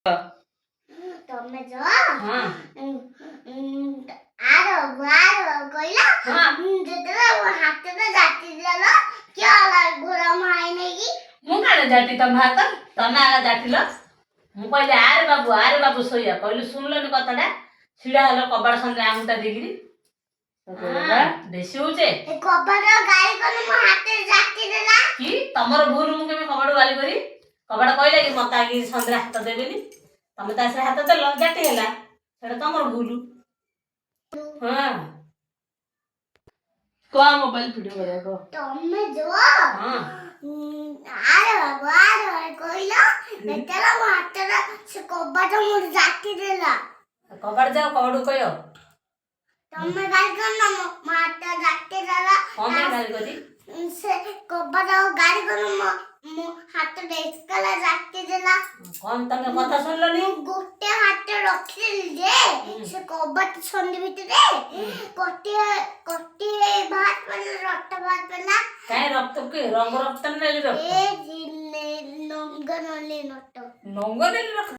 ତମେ ଯ ଆର କହିଲା ଯେତେବେଳେ ମୋ ହାତଟା ଜାଟିଦେଲ କିଏ ଘୋର ମାଇ ନେଇକି ମୁଁ କାଳେ ଜାଟି ତମ ହାତ ତମେ ଆଗ ଜାଟିଲ ମୁଁ କହିଲି ଆରେ ବାବୁ ଶୋଇଆ କହିଲି ଶୁଣିଲନି କଥାଟା ଛିଡ଼ା ହେଲ କବାଟ ସାଙ୍ଗରେ ଆଙ୍ଗୁଟା ଦେଇକିରି ବେଶୀ ହଉଛେ କବାଟ ଗାଳି କଲେ ମୋ ହାତରେ ଜାଟିଦେଲା କି ତମର ଭୁଲ ମୁଁ କେବେ କବାଟ ଗାଳି କରି କବାଟ କହିଲା କି ମତେ ଆଗି ସନ୍ଧ୍ୟାରେ ହାତ ଦେବେନି ତମେ ତା ହାତ ଦେଲ ଜାଟି ହେଲା ସେଟା ତମର ଭୁଲ ହଁ କହ ମୋବାଇଲ ଭିଡିଓ କରିବାକୁ ତମେ ଯ ଆରେ କହିଲା ଯେତେବେଳେ ମୋ ହାତଟା ସେ କବାଟ ମୋର ଜାଟିଦେଲା କବାଟ ଯାଅ କବାଟକୁ କହିବ ତମେ ଗାଳି କରନା ମୋ ହାତ ଜାଟିଦେଲା କଣ ପାଇଁ ଗାଳି କରି ସେ କବାଟ ଗାଳି କଲେ ମୋ ହାତଟା ଏକଲା ଜାଟିଦେଲା କଣ ତମେ କଥା ଶୁଣିଲନି ଗୋଟେ ହାତ ରଖିଦେଲି ଯେ ସେ କବାଟ ସନ୍ଧି ଭିତରେ ଗୋଟିଏ ବାହାରି ପଡ଼ିଲା ରକ୍ତ ବାହାରି ପଡ଼ିଲା କାଇଁ ରକ୍ତ କି ରକ୍ତ ନେଲି ରକ୍ତ ନଙ୍ଗନଲି ନଙ୍ଗନେଲି ରକ୍ତ